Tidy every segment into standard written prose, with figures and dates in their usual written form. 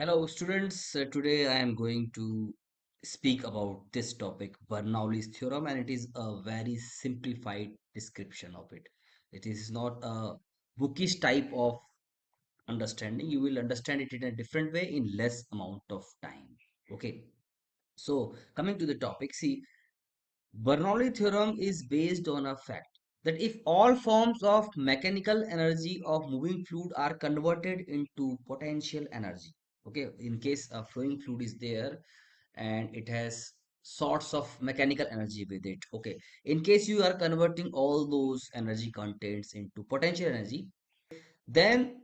Hello, students. Today I am going to speak about this topic, Bernoulli's theorem, and it is a very simplified description of it. It is not a bookish type of understanding. You will understand it in a different way in less amount of time. Okay. So, coming to the topic, see, Bernoulli theorem is based on a fact that if all forms of mechanical energy of moving fluid are converted into potential energy, okay, in case a flowing fluid is there and it has sorts of mechanical energy with it, okay, in case you are converting all those energy contents into potential energy, then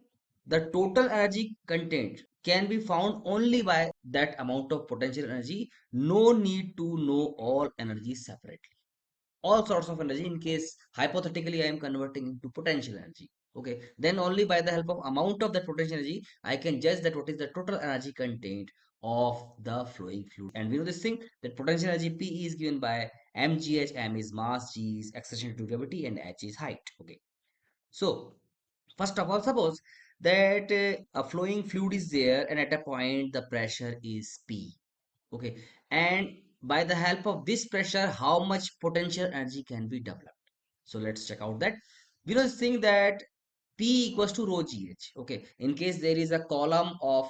the total energy content can be found only by that amount of potential energy. No need to know all energy separately, all sorts of energy. In case hypothetically I am converting into potential energy, okay, then only by the help of amount of that potential energy I can judge that what is the total energy content of the flowing fluid. And we know this thing that potential energy P is given by mgh. M is mass, G is acceleration due to gravity, and H is height. Okay, so first of all, suppose that a flowing fluid is there and at a point the pressure is P. Okay, and by the help of this pressure how much potential energy can be developed. So let's check out that. We know this thing that P equals to rho gh. Okay, in case there is a column of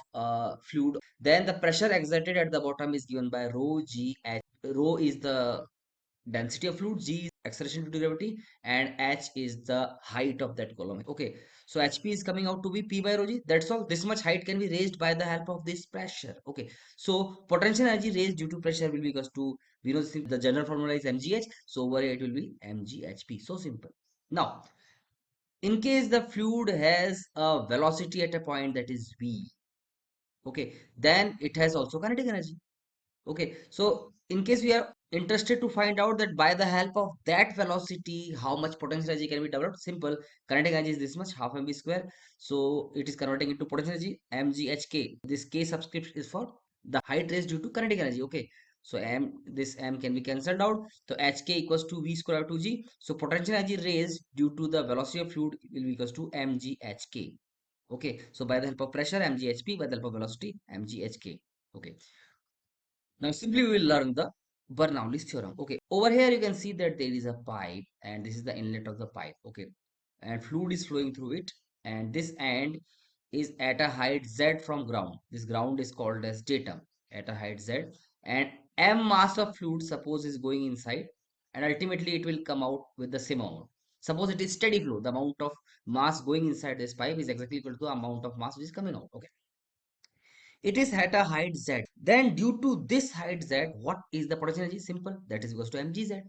fluid, then the pressure exerted at the bottom is given by rho gh. Rho is the density of fluid, G is acceleration due to gravity, and H is the height of that column. Okay, so HP is coming out to be P by rho G. That's all. This much height can be raised by the help of this pressure. Okay, so potential energy raised due to pressure will be equals to, we know the general formula is mgh. So over here it will be mghp. So simple. Now, in case the fluid has a velocity at a point that is V, okay, then it has also kinetic energy. Okay, so in case we are interested to find out that by the help of that velocity, how much potential energy can be developed, simple. Kinetic energy is this much, half mv square. So it is converting into potential energy, mghk. This k subscript is for the height raised due to kinetic energy. Okay, so this m can be cancelled out. So hk equals to v square over 2g. So potential energy raised due to the velocity of fluid will be equals to mghk. Okay, so by the help of pressure, mghp, by the help of velocity, mghk. Okay. Now simply we will learn the Bernoulli's theorem. Okay, over here you can see that there is a pipe and this is the inlet of the pipe. Okay, and fluid is flowing through it, and this end is at a height z from ground. This ground is called as datum at a height z, and m mass of fluid suppose is going inside, and ultimately it will come out with the same amount. Suppose it is steady flow, the amount of mass going inside this pipe is exactly equal to the amount of mass which is coming out. Okay, it is at a height z. Then due to this height z, what is the potential energy? Simple. That is equals to mgz.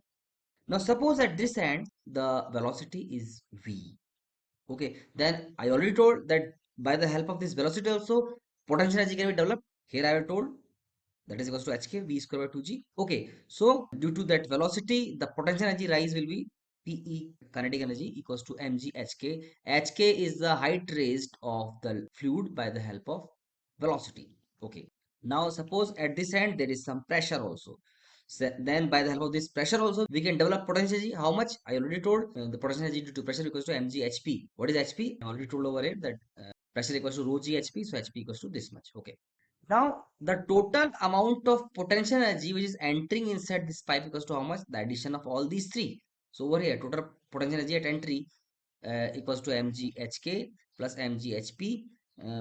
Now suppose at this end, the velocity is v. Okay. Then I already told that by the help of this velocity also, potential energy can be developed. Here I have told that is equals to hk v square by 2g. Okay. So due to that velocity, the potential energy rise will be Pe kinetic energy equals to mg hk. Hk is the height raised of the fluid by the help of velocity. Okay. Now suppose at this end there is some pressure also. So then by the help of this pressure also we can develop potential energy. How much? I already told the potential energy due to pressure equals to mg hp. What is hp? I already told over here that pressure equals to rho g hp. So hp equals to this much. Okay. Now, the total amount of potential energy which is entering inside this pipe equals to how much? The addition of all these three. So over here, total potential energy at entry equals to mghk plus mghp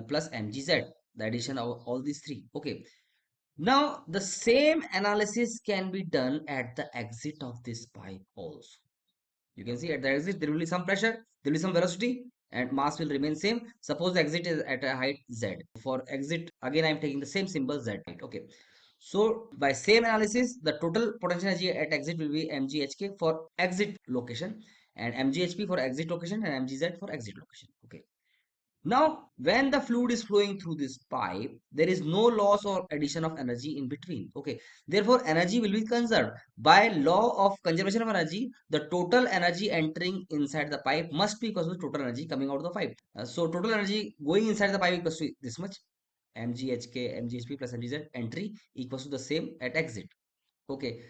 plus mgz. The addition of all these three. Okay. Now, the same analysis can be done at the exit of this pipe also. You can see at the exit there will be some pressure, there will be some velocity, and mass will remain same. Suppose the exit is at a height z. For exit again I am taking the same symbol z. Okay, so by same analysis the total potential energy at exit will be mghk for exit location, and mghp for exit location, and mgz for exit location. Okay, now, when the fluid is flowing through this pipe, there is no loss or addition of energy in between. Okay. Therefore, energy will be conserved. By law of conservation of energy, the total energy entering inside the pipe must be equal to the total energy coming out of the pipe. So, total energy going inside the pipe equals to this much. mghk, mghp plus mgz entry equals to the same at exit. Okay.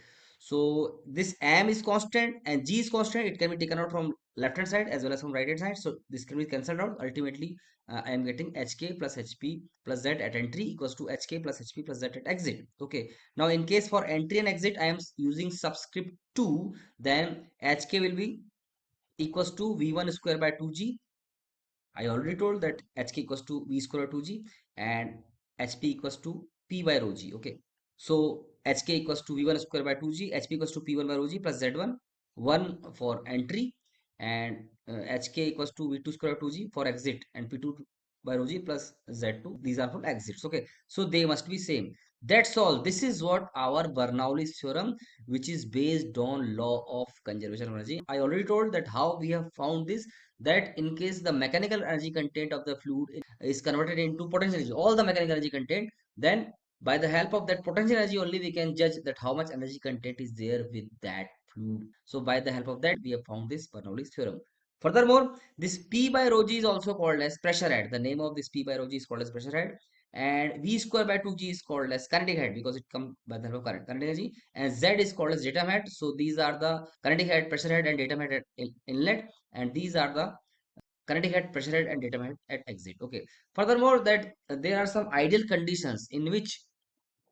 So, this m is constant and g is constant. It can be taken out from left hand side as well as from right hand side. So this can be cancelled out. Ultimately, I am getting hk plus hp plus z at entry equals to hk plus hp plus z at exit. Okay. Now in case for entry and exit, I am using subscript 2. Then hk will be equals to v1 square by 2g. I already told that hk equals to v square 2g and hp equals to p by rho g. Okay. So hk equals to v1 square by 2g, hp equals to p1 by rho g plus z1, 1 for entry, and hk equals to v2 square by 2g for exit, and p2 by rho g plus z2. These are for exits. Okay. So they must be same. That's all. This is what our Bernoulli's theorem, which is based on law of conservation of energy. I already told that how we have found this, that in case the mechanical energy content of the fluid is converted into potential energy, all the mechanical energy content, then by the help of that potential energy only we can judge that how much energy content is there with that fluid. So by the help of that we have found this Bernoulli's theorem. Furthermore, this P by rho g is also called as pressure head. The name of this P by rho g is called as pressure head, and V square by 2g is called as kinetic head because it comes by the help of current kinetic energy, and Z is called as datum head. So these are the kinetic head, pressure head, and datum head at inlet, and these are the kinetic head, pressure head, and datum head at exit. Okay. Furthermore, that there are some ideal conditions in which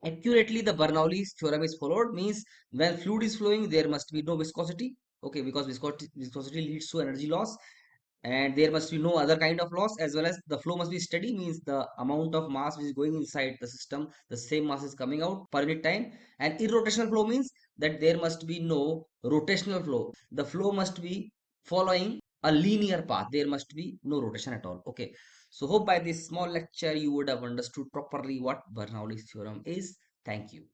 accurately the Bernoulli's theorem is followed. Means when fluid is flowing, there must be no viscosity. Okay, because viscosity leads to energy loss, and there must be no other kind of loss, as well as the flow must be steady. Means the amount of mass which is going inside the system, the same mass is coming out per unit time. And irrotational flow means that there must be no rotational flow. The flow must be following a linear path. There must be no rotation at all. Okay. So hope by this small lecture you would have understood properly what Bernoulli's theorem is. Thank you.